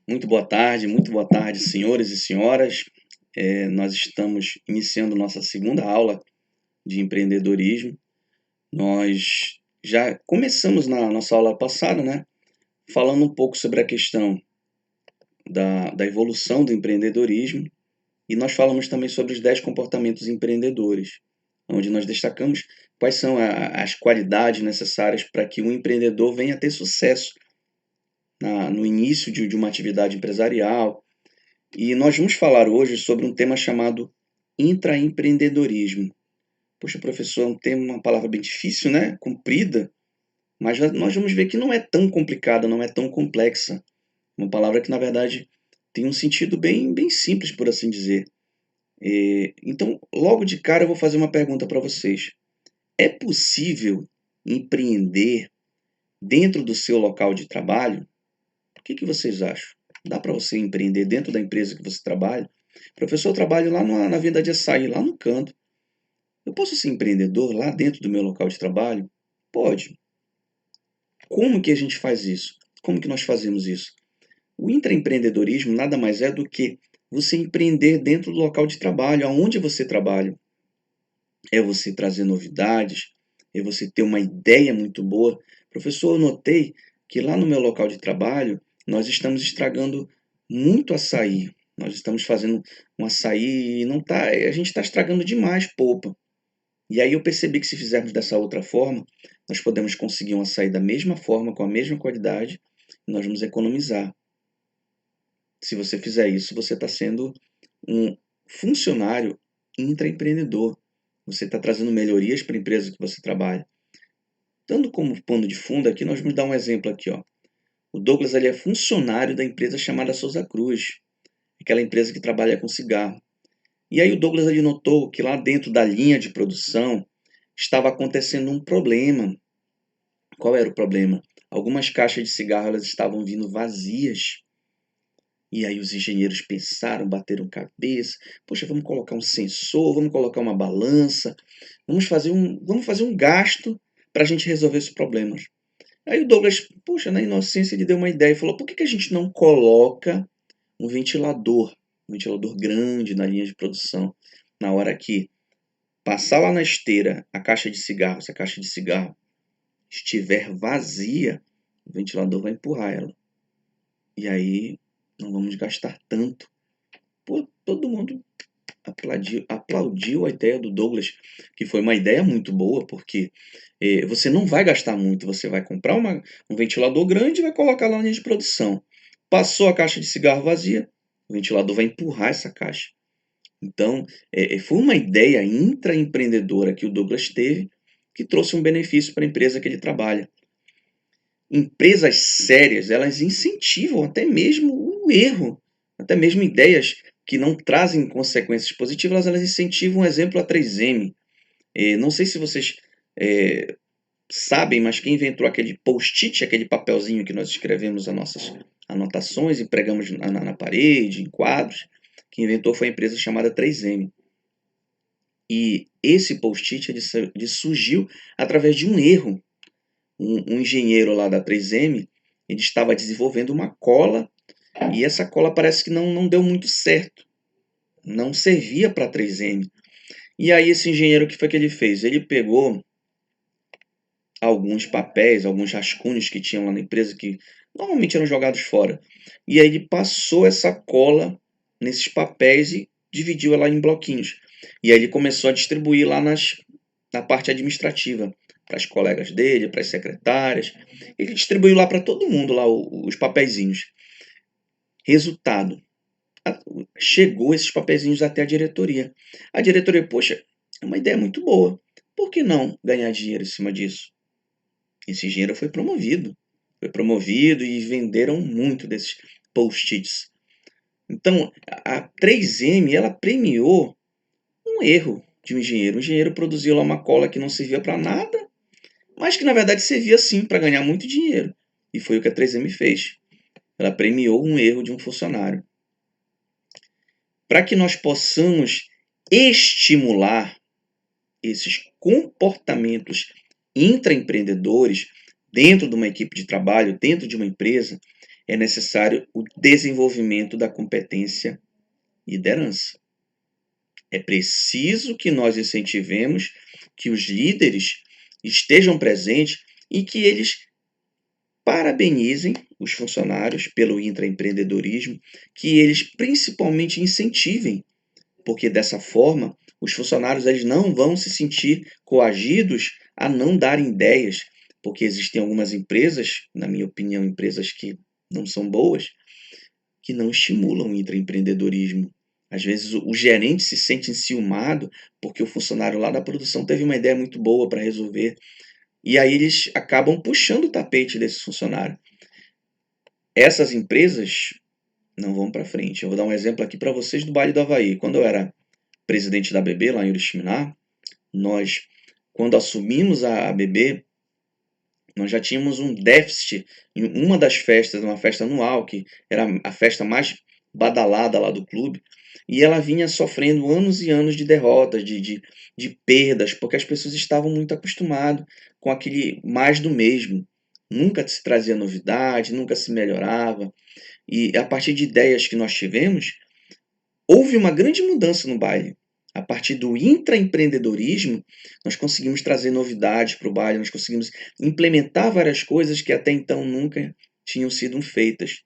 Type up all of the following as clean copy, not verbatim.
Muito boa tarde, senhores e senhoras. Nós estamos iniciando nossa segunda aula de empreendedorismo. Nós já começamos na nossa aula passada, né, falando um pouco sobre a questão da evolução do empreendedorismo e nós falamos também sobre os 10 comportamentos empreendedores, onde nós destacamos quais são as qualidades necessárias para que um empreendedor venha a ter sucesso no início de uma atividade empresarial. E nós vamos falar hoje sobre um tema chamado intraempreendedorismo. Poxa, professor, é um tema, uma palavra bem difícil, né? Comprida, mas nós vamos ver que não é tão complicada, não é tão complexa. Uma palavra que, na verdade, tem um sentido bem simples, por assim dizer. Então, logo de cara, eu vou fazer uma pergunta para vocês. É possível empreender dentro do seu local de trabalho? O que vocês acham? Dá para você empreender dentro da empresa que você trabalha? Professor, eu trabalho lá na Venda de Açaí, lá no canto. Eu posso ser empreendedor lá dentro do meu local de trabalho? Pode. Como que a gente faz isso? Como que nós fazemos isso? O intraempreendedorismo nada mais é do que você empreender dentro do local de trabalho, aonde você trabalha. É você trazer novidades, é você ter uma ideia muito boa. Professor, eu notei que lá no meu local de trabalho nós estamos estragando muito açaí. Nós estamos fazendo um açaí e não tá, a gente está estragando demais polpa. E aí eu percebi que se fizermos dessa outra forma, nós podemos conseguir um açaí da mesma forma, com a mesma qualidade, e nós vamos economizar. Se você fizer isso, você está sendo um funcionário intraempreendedor. Você está trazendo melhorias para a empresa que você trabalha. Dando como pano de fundo aqui, nós vamos dar um exemplo aqui. Ó. O Douglas ele é funcionário da empresa chamada Souza Cruz, aquela empresa que trabalha com cigarro. E aí o Douglas ele notou que lá dentro da linha de produção estava acontecendo um problema. Qual era o problema? Algumas caixas de cigarro elas estavam vindo vazias. E aí os engenheiros pensaram, bateram cabeça. Poxa, vamos colocar um sensor, vamos colocar uma balança, vamos fazer um gasto para a gente resolver esses problemas. Aí o Douglas, poxa, na inocência ele deu uma ideia e falou, por que a gente não coloca um ventilador grande na linha de produção, na hora que passar lá na esteira a caixa de cigarro, se a caixa de cigarro estiver vazia, o ventilador vai empurrar ela. E aí não vamos gastar tanto. Pô, todo mundo aplaudiu a ideia do Douglas, que foi uma ideia muito boa, porque você não vai gastar muito, você vai comprar um ventilador grande e vai colocar lá na linha de produção. Passou a caixa de cigarro vazia, o ventilador vai empurrar essa caixa. Então, foi uma ideia intraempreendedora que o Douglas teve, que trouxe um benefício para a empresa que ele trabalha. Empresas sérias, elas incentivam até mesmo o erro, até mesmo ideias que não trazem consequências positivas, elas incentivam, um exemplo, a 3M. Não sei se vocês sabem, mas quem inventou aquele post-it, aquele papelzinho que nós escrevemos as nossas anotações e pregamos na parede, em quadros, quem inventou foi a empresa chamada 3M. E esse post-it ele surgiu através de um erro. Um engenheiro lá da 3M, ele estava desenvolvendo uma cola e essa cola parece que não deu muito certo. Não servia para 3M. E aí esse engenheiro, o que foi que ele fez? Ele pegou alguns papéis, alguns rascunhos que tinham lá na empresa, que normalmente eram jogados fora. E aí ele passou essa cola nesses papéis e dividiu ela em bloquinhos. E aí ele começou a distribuir lá na parte administrativa, para as colegas dele, para as secretárias. Ele distribuiu lá para todo mundo lá os papeizinhos. Resultado, chegou esses papeizinhos até a diretoria. A diretoria, poxa, é uma ideia muito boa. Por que não ganhar dinheiro em cima disso? Esse engenheiro foi promovido. Foi promovido e venderam muito desses post-its. Então, a 3M, ela premiou um erro de um engenheiro. O engenheiro produziu lá uma cola que não servia para nada, mas que na verdade servia sim para ganhar muito dinheiro. E foi o que a 3M fez. Ela premiou um erro de um funcionário. Para que nós possamos estimular esses comportamentos intraempreendedores dentro de uma equipe de trabalho, dentro de uma empresa, é necessário o desenvolvimento da competência liderança. É preciso que nós incentivemos que os líderes estejam presentes e que eles parabenizem os funcionários pelo intraempreendedorismo, que eles principalmente incentivem, porque dessa forma os funcionários eles não vão se sentir coagidos a não darem ideias, porque existem algumas empresas, na minha opinião, empresas que não são boas, que não estimulam o intraempreendedorismo. Às vezes o gerente se sente enciumado porque o funcionário lá da produção teve uma ideia muito boa para resolver. E aí eles acabam puxando o tapete desse funcionário. Essas empresas não vão para frente. Eu vou dar um exemplo aqui para vocês do Vale do Havaí. Quando eu era presidente da ABB, lá em Oriximiná, nós, quando assumimos a ABB, nós já tínhamos um déficit em uma das festas, uma festa anual, que era a festa mais badalada lá do clube, e ela vinha sofrendo anos e anos de derrotas, de perdas, porque as pessoas estavam muito acostumadas com aquele mais do mesmo. Nunca se trazia novidade, nunca se melhorava. E a partir de ideias que nós tivemos, houve uma grande mudança no baile. A partir do intraempreendedorismo, nós conseguimos trazer novidades para o baile, nós conseguimos implementar várias coisas que até então nunca tinham sido feitas.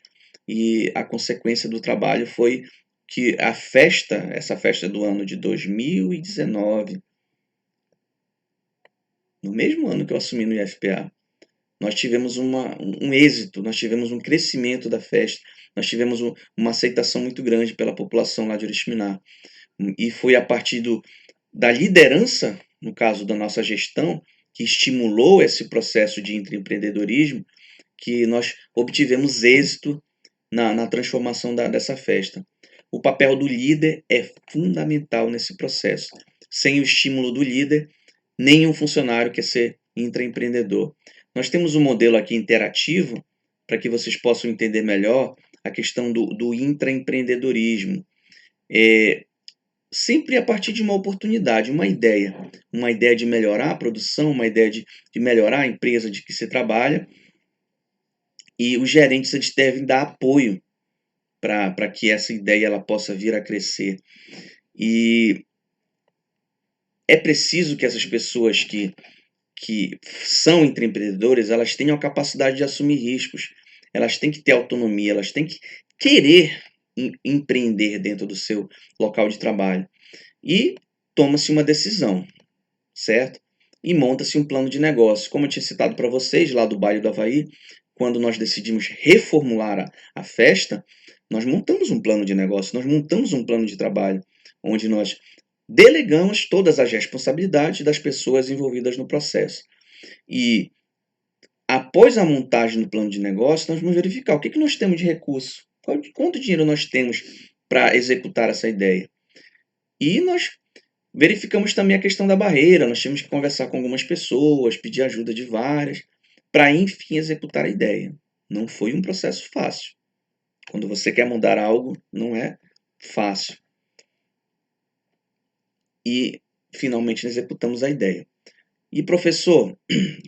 E a consequência do trabalho foi que a festa, essa festa do ano de 2019, no mesmo ano que eu assumi no IFPA, nós tivemos um êxito, nós tivemos um crescimento da festa, nós tivemos uma aceitação muito grande pela população lá de Oriximiná. E foi a partir da liderança, no caso da nossa gestão, que estimulou esse processo de intraempreendedorismo, que nós obtivemos êxito na transformação dessa festa. O papel do líder é fundamental nesse processo. Sem o estímulo do líder, nenhum funcionário quer ser intraempreendedor. Nós temos um modelo aqui interativo para que vocês possam entender melhor a questão do intraempreendedorismo. Sempre a partir de uma oportunidade, uma ideia de melhorar a produção, uma ideia de melhorar a empresa de que se trabalha, e os gerentes eles devem dar apoio para que essa ideia ela possa vir a crescer. E é preciso que essas pessoas que são intraempreendedores, elas tenham a capacidade de assumir riscos, elas têm que ter autonomia, elas têm que querer empreender dentro do seu local de trabalho. E toma-se uma decisão, certo? E monta-se um plano de negócio. Como eu tinha citado para vocês lá do Baile do Havaí, quando nós decidimos reformular a festa, nós montamos um plano de negócio, nós montamos um plano de trabalho, onde nós delegamos todas as responsabilidades das pessoas envolvidas no processo. E após a montagem do plano de negócio, nós vamos verificar o que nós temos de recurso, quanto dinheiro nós temos para executar essa ideia. E nós verificamos também a questão da barreira, nós tínhamos que conversar com algumas pessoas, pedir ajuda de várias, para enfim executar a ideia. Não foi um processo fácil. Quando você quer mudar algo, não é fácil. E finalmente executamos a ideia. E professor,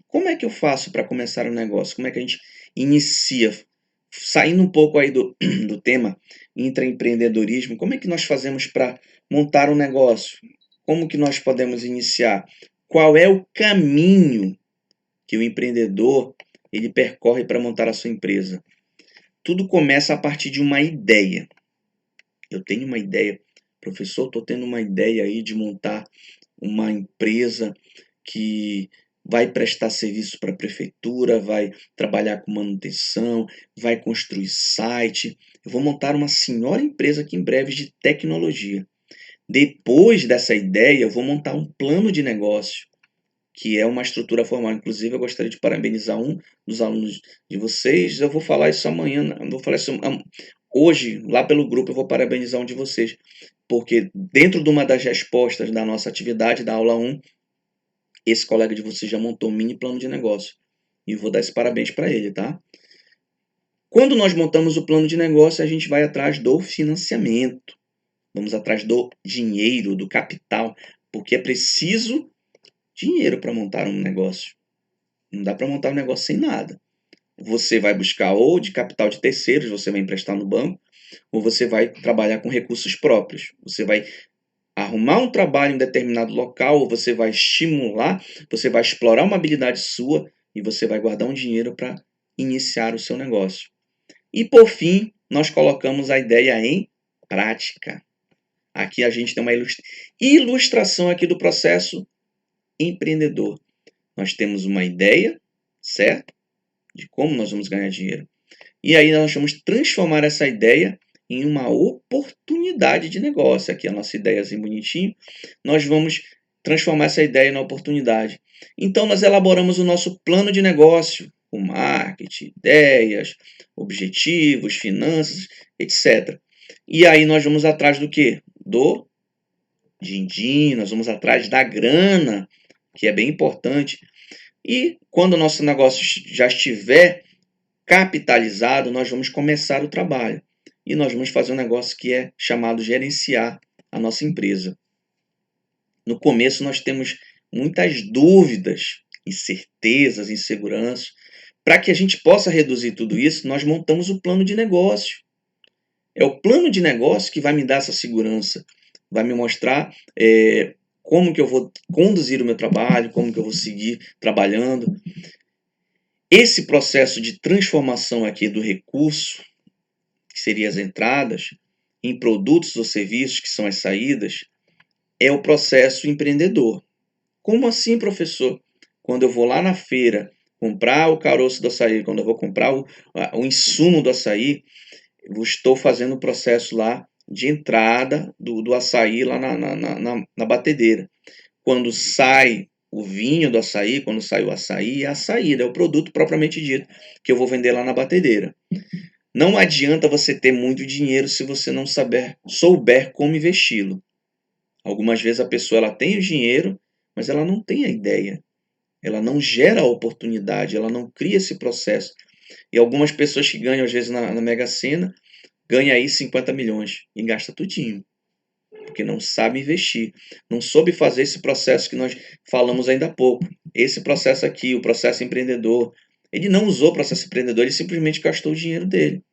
como é que eu faço para começar um negócio? Como é que a gente inicia? Saindo um pouco aí do tema intraempreendedorismo, como é que nós fazemos para montar um negócio? Como que nós podemos iniciar? Qual é o caminho que o empreendedor ele percorre para montar a sua empresa? Tudo começa a partir de uma ideia. Eu tenho uma ideia, professor, estou tendo uma ideia aí de montar uma empresa que vai prestar serviço para a prefeitura, vai trabalhar com manutenção, vai construir site. Eu vou montar uma senhora empresa aqui em breve de tecnologia. Depois dessa ideia, eu vou montar um plano de negócio, que é uma estrutura formal. Inclusive, eu gostaria de parabenizar um dos alunos de vocês. Eu vou falar isso amanhã, eu vou falar isso hoje, lá pelo grupo, eu vou parabenizar um de vocês, porque dentro de uma das respostas da nossa atividade, da aula 1, esse colega de vocês já montou um mini plano de negócio. E eu vou dar esse parabéns para ele, tá? Quando nós montamos o plano de negócio, a gente vai atrás do financiamento. Vamos atrás do dinheiro, do capital, porque é preciso dinheiro para montar um negócio. Não dá para montar um negócio sem nada. você vai buscar ou de capital de terceiros, você vai emprestar no banco, ou você vai trabalhar com recursos próprios. Você vai arrumar um trabalho em determinado local, ou você vai estimular, você vai explorar uma habilidade sua e você vai guardar um dinheiro para iniciar o seu negócio. E por fim, nós colocamos a ideia em prática. Aqui a gente tem uma ilustração aqui do processo empreendedor. Nós temos uma ideia, certo? De como nós vamos ganhar dinheiro. E aí nós vamos transformar essa ideia em uma oportunidade de negócio. Aqui a nossa ideiazinha bonitinho. Nós vamos transformar essa ideia em uma oportunidade. Então nós elaboramos o nosso plano de negócio, com marketing, ideias, objetivos, finanças, etc. E aí nós vamos atrás do quê? Do din-din, nós vamos atrás da grana, que é bem importante. E quando o nosso negócio já estiver capitalizado, nós vamos começar o trabalho. E nós vamos fazer um negócio que é chamado gerenciar a nossa empresa. No começo nós temos muitas dúvidas, incertezas, inseguranças. Para que a gente possa reduzir tudo isso, nós montamos o plano de negócio. É o plano de negócio que vai me dar essa segurança, vai me mostrar como que eu vou conduzir o meu trabalho, como que eu vou seguir trabalhando. Esse processo de transformação aqui do recurso, que seriam as entradas, em produtos ou serviços, que são as saídas, é o processo empreendedor. Como assim, professor? Quando eu vou lá na feira comprar o caroço do açaí, quando eu vou comprar o insumo do açaí, eu estou fazendo o processo lá de entrada do açaí lá na batedeira. Quando sai o vinho do açaí, quando sai o açaí, é a saída, é o produto propriamente dito, que eu vou vender lá na batedeira. Não adianta você ter muito dinheiro se você não souber como investi-lo. Algumas vezes a pessoa ela tem o dinheiro, mas ela não tem a ideia. Ela não gera a oportunidade, ela não cria esse processo. E algumas pessoas que ganham, às vezes, na Mega Sena, ganham aí 50 milhões e gasta tudinho. Porque não sabe investir. Não soube fazer esse processo que nós falamos ainda há pouco. Esse processo aqui, o processo empreendedor. Ele não usou o processo empreendedor, ele simplesmente gastou o dinheiro dele.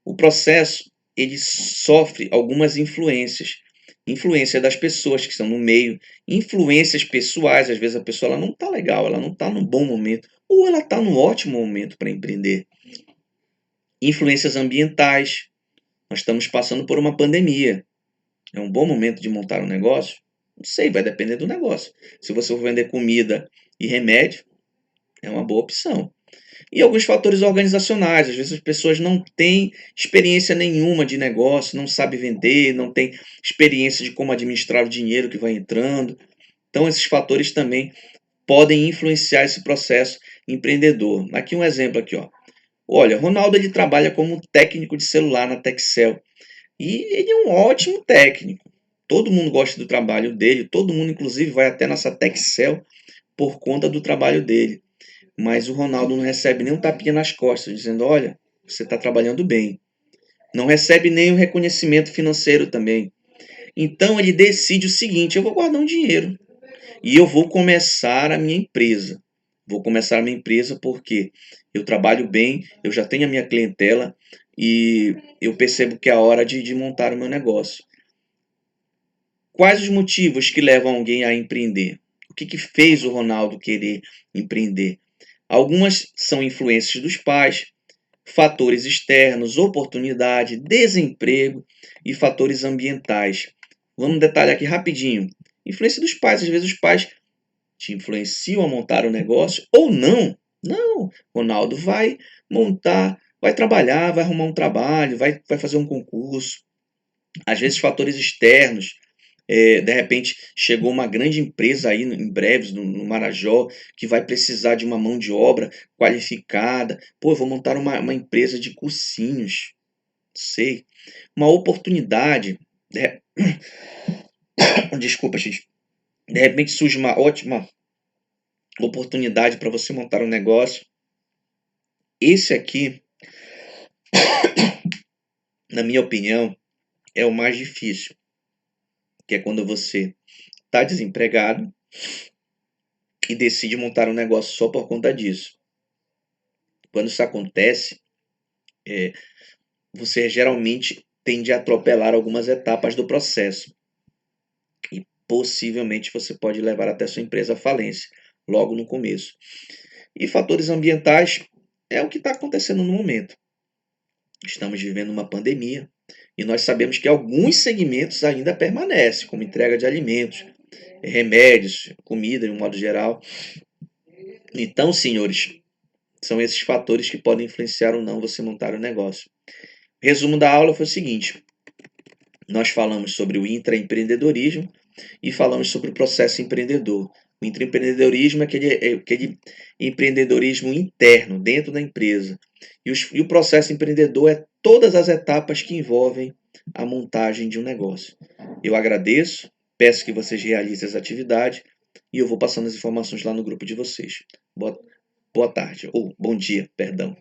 O processo, ele sofre algumas influências. Influência das pessoas que estão no meio, influências pessoais, às vezes a pessoa ela não está legal, ela não está num bom momento, ou ela está num ótimo momento para empreender. Influências ambientais, nós estamos passando por uma pandemia. É um bom momento de montar um negócio? Não sei, vai depender do negócio. Se você for vender comida e remédio, é uma boa opção. E alguns fatores organizacionais. Às vezes as pessoas não têm experiência nenhuma de negócio, não sabem vender, não têm experiência de como administrar o dinheiro que vai entrando. Então esses fatores também podem influenciar esse processo empreendedor. Aqui um exemplo aqui, ó. Olha, Ronaldo ele trabalha como técnico de celular na Texel. E ele é um ótimo técnico. Todo mundo gosta do trabalho dele, todo mundo inclusive vai até nessa Texel por conta do trabalho dele. Mas o Ronaldo não recebe nem um tapinha nas costas, dizendo: olha, você está trabalhando bem. Não recebe nem o reconhecimento financeiro também. Então ele decide o seguinte: eu vou guardar um dinheiro e eu vou começar a minha empresa. Vou começar a minha empresa porque eu trabalho bem, eu já tenho a minha clientela e eu percebo que é a hora de montar o meu negócio. Quais os motivos que levam alguém a empreender? O que fez o Ronaldo querer empreender? Algumas são influências dos pais, fatores externos, oportunidade, desemprego e fatores ambientais. Vamos detalhar aqui rapidinho. Influência dos pais. Às vezes os pais te influenciam a montar o negócio ou não. Não, Ronaldo vai montar, vai trabalhar, vai arrumar um trabalho, vai fazer um concurso. Às vezes fatores externos, de repente chegou uma grande empresa aí em breves no Marajó que vai precisar de uma mão de obra qualificada. Pô, eu vou montar uma empresa de cursinhos. Sei. Uma oportunidade. Desculpa, gente. De repente surge uma ótima oportunidade para você montar um negócio. Esse aqui, na minha opinião, é o mais difícil. Que é quando você está desempregado e decide montar um negócio só por conta disso. Quando isso acontece, você geralmente tende a atropelar algumas etapas do processo e possivelmente você pode levar até sua empresa à falência logo no começo. E fatores ambientais é o que está acontecendo no momento. Estamos vivendo uma pandemia e nós sabemos que alguns segmentos ainda permanecem, como entrega de alimentos, remédios, comida de um modo geral. Então, senhores, são esses fatores que podem influenciar ou não você montar o negócio. O resumo da aula foi o seguinte: nós falamos sobre o intraempreendedorismo e falamos sobre o processo empreendedor. O intraempreendedorismo é aquele empreendedorismo interno, dentro da empresa. E o processo empreendedor é todas as etapas que envolvem a montagem de um negócio. Eu agradeço, peço que vocês realizem as atividades e eu vou passando as informações lá no grupo de vocês. Boa tarde, ou bom dia, perdão.